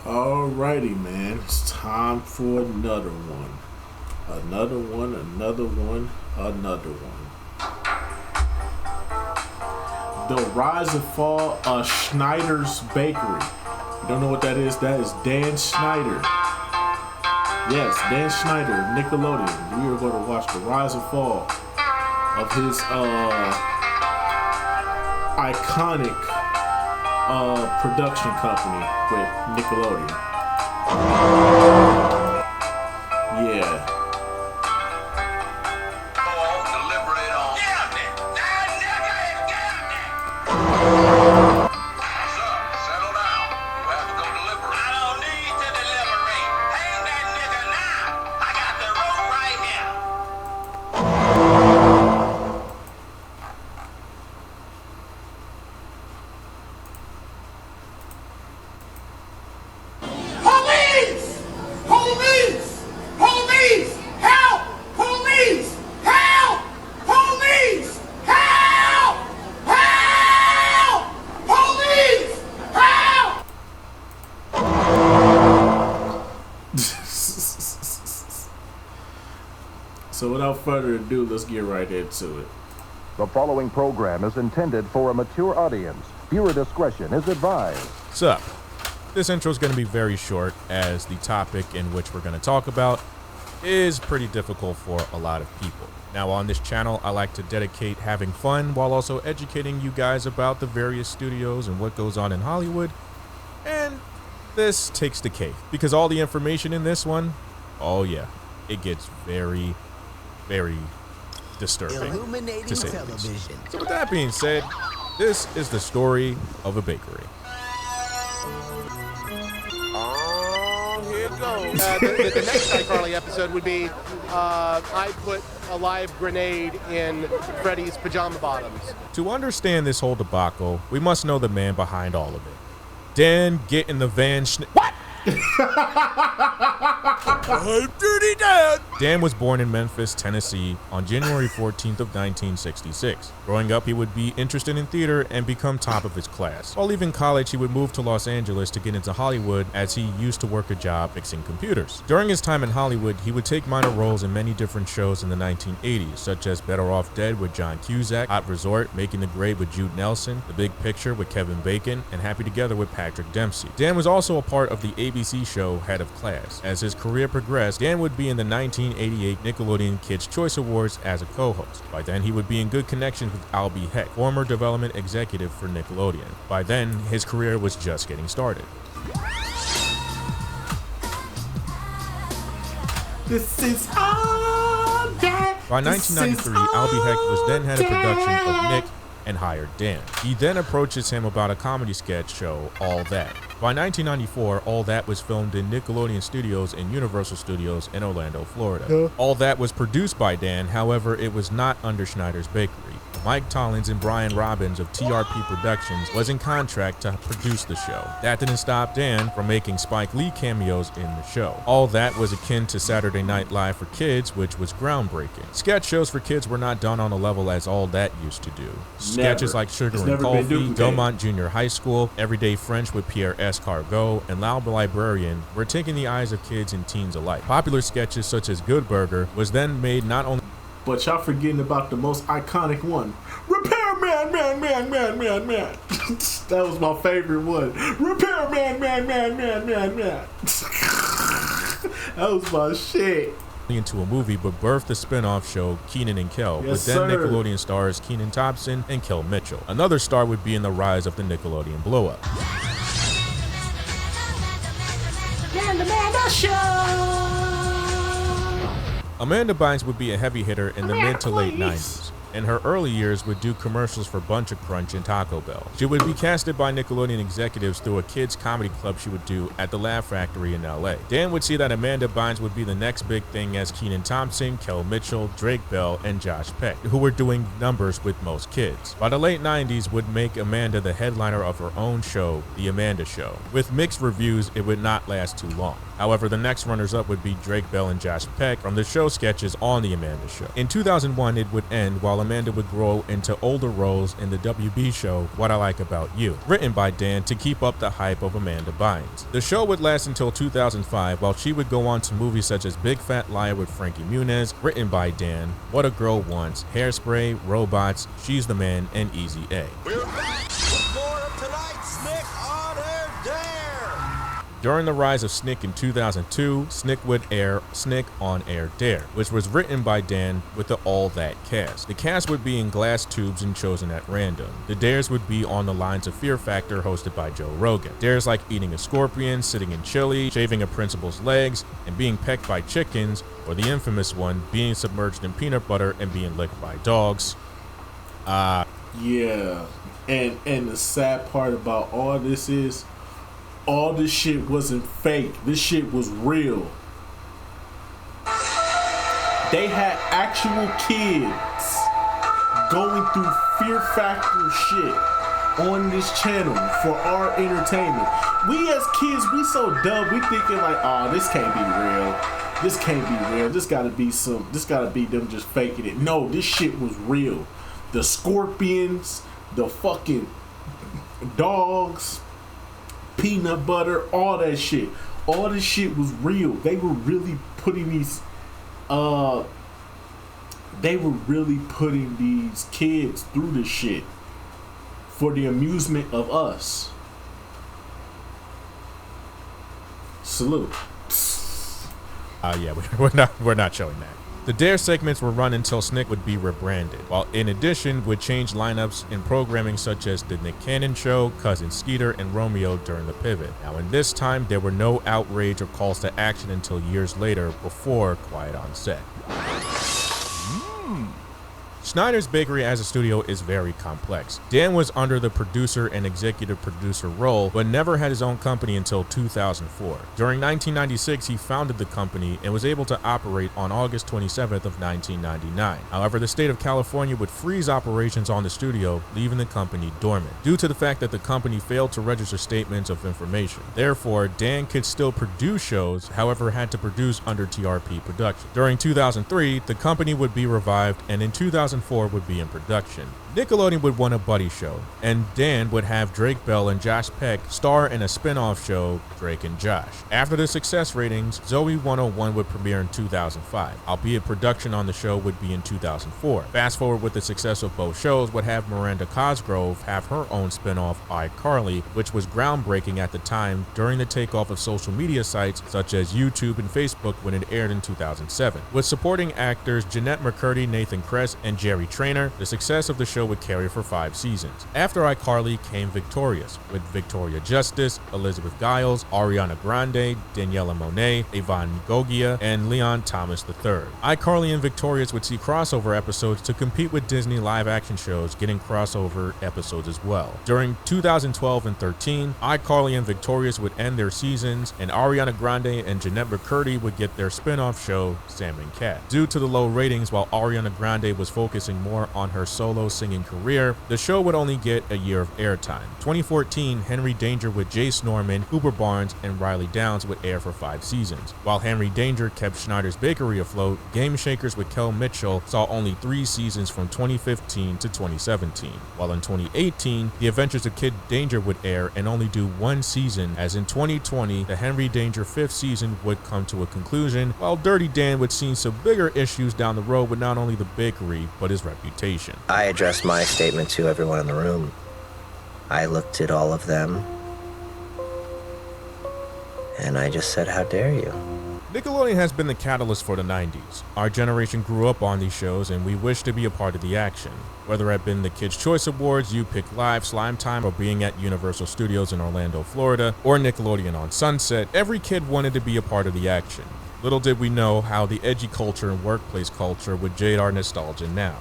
Alrighty, man. It's time for another one. Another one, another one, another one. The Rise and Fall of Schneider's Bakery. You don't know what that is? That is Dan Schneider. Yes, Dan Schneider, Nickelodeon. We are going to watch the rise and fall of his iconic production company with Nickelodeon. Yeah. So without further ado, let's get right into it. The following program is intended for a mature audience. Viewer discretion is advised. So, this intro is going to be very short, as the topic in which we're going to talk about is pretty difficult for a lot of people. Now, on this channel, I like to dedicate having fun while also educating you guys about the various studios and what goes on in Hollywood. And this takes the cake, because all the information in this one, oh yeah, it gets very disturbing, to say the least. So with that being said, this is the story of a bakery. Oh, here it goes. The next iCarly episode would be I put a live grenade in Freddy's pajama bottoms. To understand this whole debacle, we must know the man behind all of it. Dan, get in the van. What? I'm Dirty Dan! Dan was born in Memphis, Tennessee on January 14th of 1966. Growing up, he would be interested in theater and become top of his class. While leaving college, he would move to Los Angeles to get into Hollywood, as he used to work a job fixing computers. During his time in Hollywood, he would take minor roles in many different shows in the 1980s, such as Better Off Dead with John Cusack, Hot Resort, Making the Grade with Jude Nelson, The Big Picture with Kevin Bacon, and Happy Together with Patrick Dempsey. Dan was also a part of the ABC show Head of Class. As his career progressed, Dan would be in the 1988 Nickelodeon Kids' Choice Awards as a co-host. By then, he would be in good connections with Albie Heck, former development executive for Nickelodeon. By then, his career was just getting started. This is all that. By 1993, Albie Heck was then head of production of Nick and hired Dan. He then approaches him about a comedy sketch show, All That. By 1994, All That was filmed in Nickelodeon Studios and Universal Studios in Orlando, Florida. All That was produced by Dan, however, it was not under Schneider's Bakery. Mike Tollins and Brian Robbins of TRP Productions was in contract to produce the show. That didn't stop Dan from making Spike Lee cameos in the show. All That was akin to Saturday Night Live for kids, which was groundbreaking. Sketch shows for kids were not done on a level as All That used to do. Sketches like Sugar and Coffee, Belmont Junior High School, Everyday French with Pierre Escargot, and Loud Librarian were taking the eyes of kids and teens alike. Popular sketches such as Good Burger was then made not only... But y'all forgetting about the most iconic one. Repairman, man. That was my favorite one. Repairman, man. That was my shit. Into a movie, but birthed the spin-off show Kenan and Kel, with then Nickelodeon stars Kenan Thompson and Kel Mitchell. Another star would be in the rise of the Nickelodeon blow-up. Amanda Bynes would be a heavy hitter in the mid to late 90s. In her early years, would do commercials for Bunch of Crunch and Taco Bell. She would be casted by Nickelodeon executives through a kids' comedy club she would do at the Laugh Factory in LA. Dan would see that Amanda Bynes would be the next big thing, as Kenan Thompson, Kel Mitchell, Drake Bell, and Josh Peck, who were doing numbers with most kids. By the late 90s, would make Amanda the headliner of her own show, The Amanda Show. With mixed reviews, it would not last too long. However, the next runners-up would be Drake Bell and Josh Peck from the show sketches on The Amanda Show. In 2001, it would end while Amanda would grow into older roles in the WB show What I Like About You, written by Dan to keep up the hype of Amanda Bynes. The show would last until 2005, while she would go on to movies such as Big Fat Liar with Frankie Muniz, written by Dan, What a Girl Wants, Hairspray, Robots, She's the Man, and Easy A. We're back with more of tonight's Snick on Air Dare. During the rise of Snick in 2002, Snick would air Snick on Air Dare, which was written by Dan with the All That cast. The cast would be in glass tubes and chosen at random. The dares would be on the lines of Fear Factor, hosted by Joe Rogan. Dares like eating a scorpion, sitting in chili, shaving a principal's legs, and being pecked by chickens, or the infamous one, being submerged in peanut butter and being licked by dogs. Yeah, and the sad part about all this is, all this shit wasn't fake. This shit was real. They had actual kids going through Fear Factor shit on this channel for our entertainment. We as kids, we so dumb. We thinking like, oh, this can't be real. This can't be real. This gotta be them just faking it. No, this shit was real. The scorpions, the fucking dogs, peanut butter, all that shit. All this shit was real. They were really putting these kids through this shit for the amusement of us. Salute. Yeah, we're not showing that. The Dare segments were run until Snick would be rebranded, while in addition would change lineups in programming such as The Nick Cannon Show, Cousin Skeeter, and Romeo during the pivot. Now in this time, there were no outrage or calls to action until years later, before Quiet on Set. Schneider's Bakery as a studio is very complex. Dan was under the producer and executive producer role, but never had his own company until 2004. During 1996, he founded the company and was able to operate on August 27th of 1999. However, the state of California would freeze operations on the studio, leaving the company dormant, due to the fact that the company failed to register statements of information. Therefore, Dan could still produce shows, however had to produce under TRP production. During 2003, the company would be revived, and in 2004 would be in production. Nickelodeon would want a buddy show, and Dan would have Drake Bell and Josh Peck star in a spin-off show, Drake and Josh. After the success ratings, Zoe 101 would premiere in 2005, albeit production on the show would be in 2004. Fast forward with the success of both shows would have Miranda Cosgrove have her own spin-off, iCarly, which was groundbreaking at the time during the takeoff of social media sites such as YouTube and Facebook when it aired in 2007. With supporting actors Jeanette McCurdy, Nathan Kress, and Jerry Traynor, the success of the show would carry for 5 seasons. After iCarly came Victorious, with Victoria Justice, Elizabeth Giles, Ariana Grande, Daniela Monet, Yvonne Gogia, and Leon Thomas III. iCarly and Victorious would see crossover episodes to compete with Disney live-action shows, getting crossover episodes as well. During 2012 and 13, iCarly and Victorious would end their seasons, and Ariana Grande and Jeanette McCurdy would get their spin-off show, Sam and Cat. Due to the low ratings, while Ariana Grande was focusing more on her solo singing career, the show would only get a year of airtime. 2014, Henry Danger with Jace Norman, Cooper Barnes, and Riley Downs would air for 5 seasons. While Henry Danger kept Schneider's Bakery afloat, Game Shakers with Kel Mitchell saw only 3 seasons from 2015 to 2017. While in 2018, The Adventures of Kid Danger would air and only do 1 season, as in 2020, the Henry Danger 5th season would come to a conclusion, while Dirty Dan would see some bigger issues down the road with not only the bakery, but his reputation. I addressed my statement to everyone in the room. I looked at all of them, and I just said, how dare you? Nickelodeon has been the catalyst for the 90s. Our generation grew up on these shows, and we wish to be a part of the action. Whether it had been the Kids' Choice Awards, You Pick Live, Slime Time, or being at Universal Studios in Orlando, Florida, or Nickelodeon on Sunset, every kid wanted to be a part of the action. Little did we know how the edgy culture and workplace culture would jade our nostalgia now.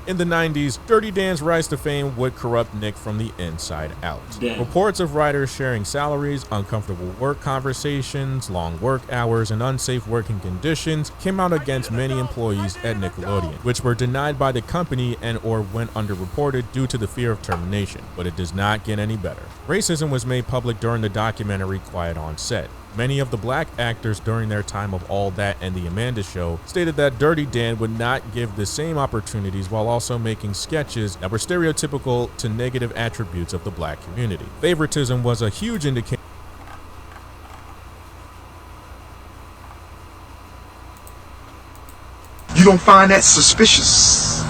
In the 90s, Dirty Dan's rise to fame would corrupt Nick from the inside out. Damn. Reports of writers sharing salaries, uncomfortable work conversations, long work hours, and unsafe working conditions came out against many employees at Nickelodeon, which were denied by the company and or went underreported due to the fear of termination. But it does not get any better. Racism was made public during the documentary Quiet on Set. Many of the black actors during their time of All That and The Amanda Show stated that Dirty Dan would not give the same opportunities while also making sketches that were stereotypical to negative attributes of the black community. Favoritism was a huge indicator. You don't find that suspicious?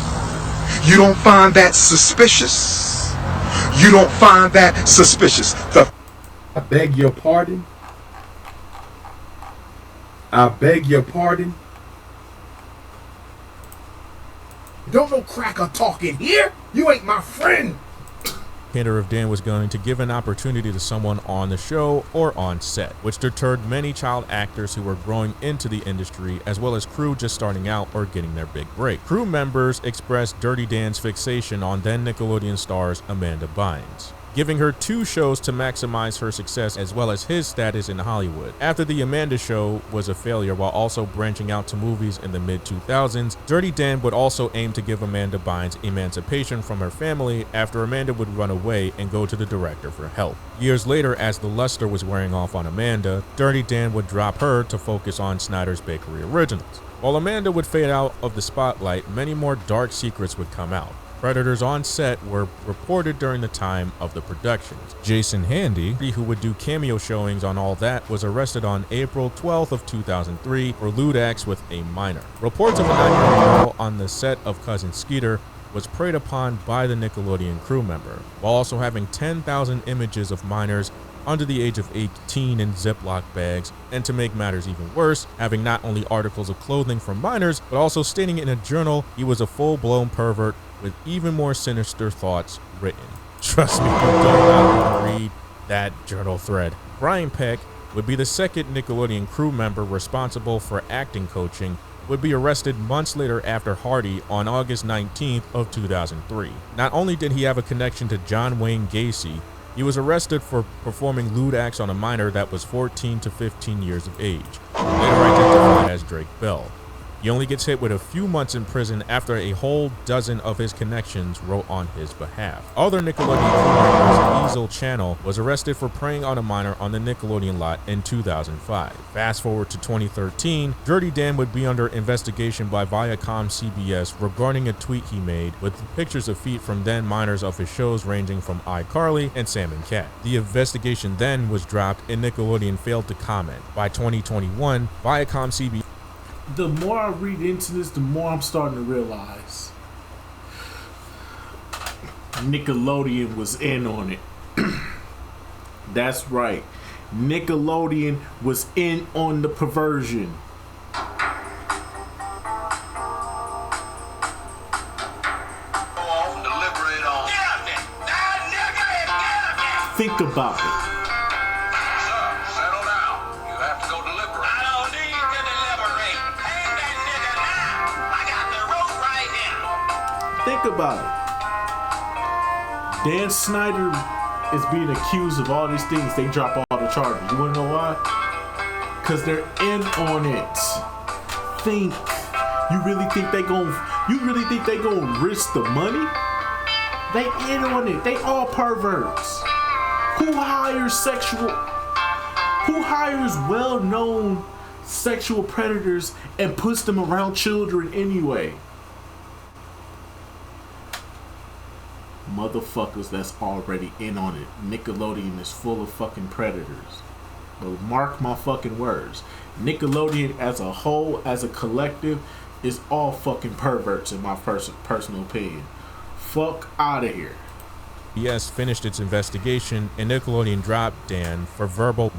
You don't find that suspicious? You don't find that suspicious? I beg your pardon? I beg your pardon? Don't no cracker talk in here. You ain't my friend. If Dan was going to give an opportunity to someone on the show or on set, which deterred many child actors who were growing into the industry, as well as crew just starting out or getting their big break. Crew members expressed Dirty Dan's fixation on then Nickelodeon stars Amanda Bynes, giving her 2 shows to maximize her success as well as his status in Hollywood. After The Amanda Show was a failure while also branching out to movies in the mid-2000s, Dirty Dan would also aim to give Amanda Bynes emancipation from her family after Amanda would run away and go to the director for help. Years later, as the luster was wearing off on Amanda, Dirty Dan would drop her to focus on Schneider's Bakery originals. While Amanda would fade out of the spotlight, many more dark secrets would come out. Predators on set were reported during the time of the productions. Jason Handy, who would do cameo showings on All That, was arrested on April 12th of 2003 for lewd acts with a minor. Reports of a 9-year-old girl on the set of Cousin Skeeter was preyed upon by the Nickelodeon crew member, while also having 10,000 images of minors under the age of 18 in Ziploc bags, and to make matters even worse, having not only articles of clothing for minors, but also stating in a journal he was a full-blown pervert with even more sinister thoughts written. Trust me, you don't want to read that journal thread. Brian Peck would be the second Nickelodeon crew member responsible for acting coaching, would be arrested months later after Hardy on August 19th of 2003. Not only did he have a connection to John Wayne Gacy, he was arrested for performing lewd acts on a minor that was 14 to 15 years of age, later identified as Drake Bell. He only gets hit with a few months in prison after a whole dozen of his connections wrote on his behalf. Other Nickelodeon crew members, Easel Channel, was arrested for preying on a minor on the Nickelodeon lot in 2005. Fast forward to 2013, Dirty Dan would be under investigation by Viacom CBS regarding a tweet he made with pictures of feet from then minors of his shows ranging from iCarly and Sam and Cat. The investigation then was dropped and Nickelodeon failed to comment. By 2021, Viacom CBS. The more I read into this, the more I'm starting to realize Nickelodeon was in on it. That's right. Nickelodeon was in on the perversion. Think about it. Think about it. Dan Schneider is being accused of all these things. They drop all the charges. You wanna know why? Because they're in on it. Think. You really think they gonna risk the money? They in on it. They all perverts. Who hires well-known sexual predators and puts them around children anyway? Motherfuckers that's already in on it. Nickelodeon is full of fucking predators. But mark my fucking words. Nickelodeon as a whole, as a collective, is all fucking perverts in my personal opinion. Fuck out of here. CBS finished its investigation and Nickelodeon dropped Dan for verbal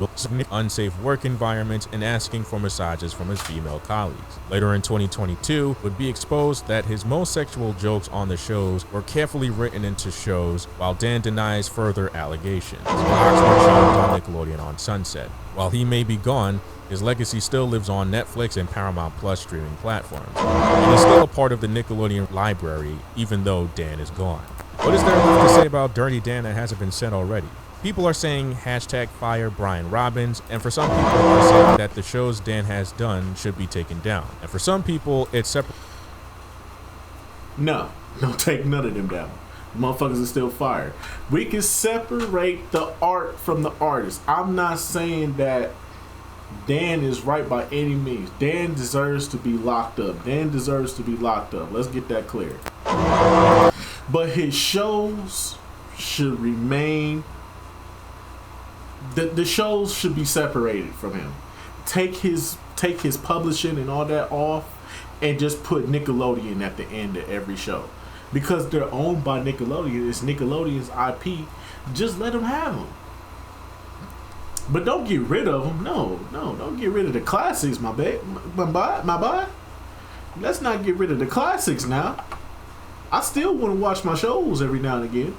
unsafe work environments and asking for massages from his female colleagues. Later in 2022, it would be exposed that his most sexual jokes on the shows were carefully written into shows, while Dan denies further allegations. Fox were shown on Nickelodeon on Sunset. While he may be gone, his legacy still lives on Netflix and Paramount Plus streaming platforms. It is still a part of the Nickelodeon library, even though Dan is gone. What is there left to say about Dirty Dan that hasn't been said already? People are saying #fire Brian Robbins, and for some people are saying that the shows Dan has done should be taken down. And for some people, it's separate. No, don't take none of them down. Motherfuckers are still fired. We can separate the art from the artist. I'm not saying that Dan is right by any means. Dan deserves to be locked up. Dan deserves to be locked up. Let's get that clear. But his shows should remain. The shows should be separated from him. Take his publishing and all that off, and just put Nickelodeon at the end of every show, because they're owned by Nickelodeon. It's Nickelodeon's IP. Just let them have them. But don't get rid of them. No, don't get rid of the classics, my boy. Let's not get rid of the classics now. I still want to watch my shows every now and again.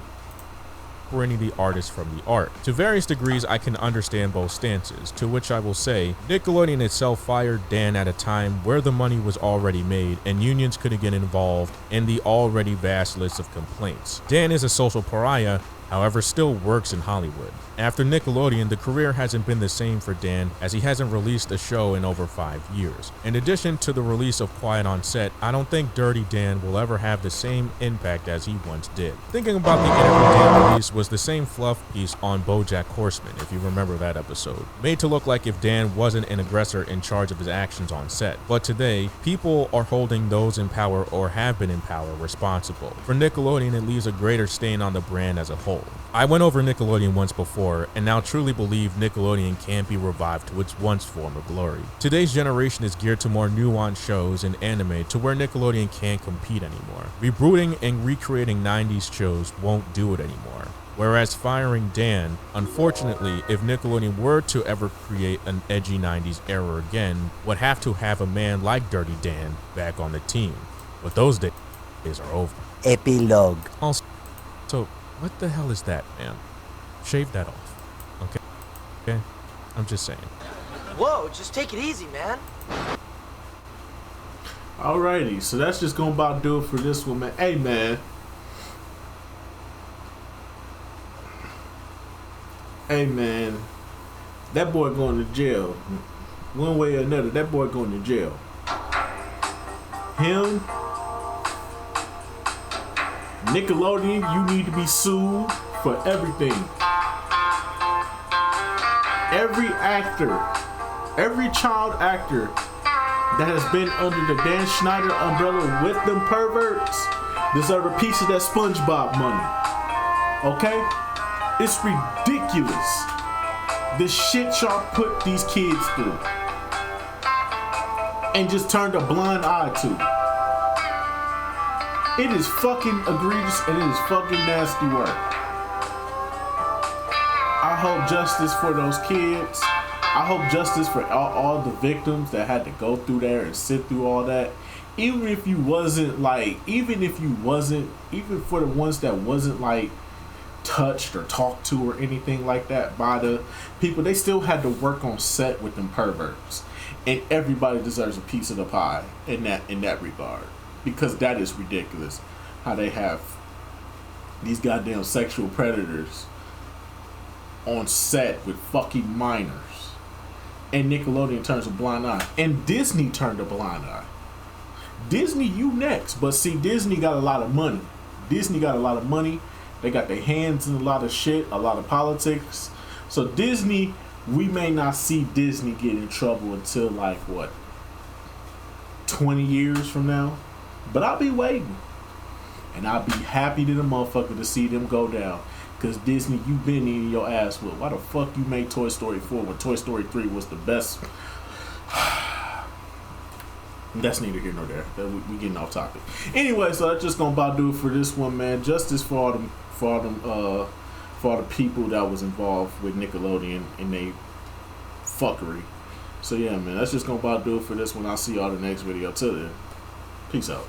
Separating the artist from the art. To various degrees, I can understand both stances, to which I will say, Nickelodeon itself fired Dan at a time where the money was already made and unions couldn't get involved in the already vast list of complaints. Dan is a social pariah, however, still works in Hollywood. After Nickelodeon, the career hasn't been the same for Dan, as he hasn't released a show in over 5 years. In addition to the release of Quiet on Set, I don't think Dirty Dan will ever have the same impact as he once did. Thinking about the interview Dan release was the same fluff piece on BoJack Horseman, if you remember that episode, made to look like if Dan wasn't an aggressor in charge of his actions on set. But today, people are holding those in power or have been in power responsible. For Nickelodeon, it leaves a greater stain on the brand as a whole. I went over Nickelodeon once before, and now truly believe Nickelodeon can't be revived to its once former glory. Today's generation is geared to more nuanced shows and anime to where Nickelodeon can't compete anymore. Rebooting and recreating 90s shows won't do it anymore. Whereas firing Dan, unfortunately, if Nickelodeon were to ever create an edgy 90s era again, would have to have a man like Dirty Dan back on the team. But those days are over. Epilogue. Also, what the hell is that, man? Shave that off. Okay? I'm just saying. Whoa, just take it easy, man. Alrighty, so that's just gonna about do it for this one, man. Hey, man. Hey, man. That boy going to jail. One way or another, that boy going to jail. Him, Nickelodeon, you need to be sued for everything. Every actor, every child actor that has been under the Dan Schneider umbrella with them perverts deserve a piece of that SpongeBob money. Okay? It's ridiculous the shit y'all put these kids through and just turned a blind eye to. It is fucking egregious and it is fucking nasty work. I hope justice for those kids. I hope justice for all the victims that had to go through there and sit through all that. Even for the ones that wasn't like touched or talked to or anything like that by the people, they still had to work on set with them perverts. And everybody deserves a piece of the pie in that regard. Because that is ridiculous how they have these goddamn sexual predators on set with fucking minors. And Nickelodeon turns a blind eye. And Disney turned a blind eye. Disney, you next. But see, Disney got a lot of money. They got their hands in a lot of shit, a lot of politics. So Disney, we may not see Disney get in trouble until 20 years from now. But I'll be waiting. And I'll be happy to the motherfucker to see them go down. Because Disney, you been in your ass with. Why the fuck you made Toy Story 4 when Toy Story 3 was the best? That's neither here nor there. We getting off topic. Anyway, so that's just gonna about do it for this one, man. Justice for all the people that was involved with Nickelodeon and they fuckery. So yeah, man, that's just gonna about do it for this one. I'll see y'all in the next video. Till then, peace out.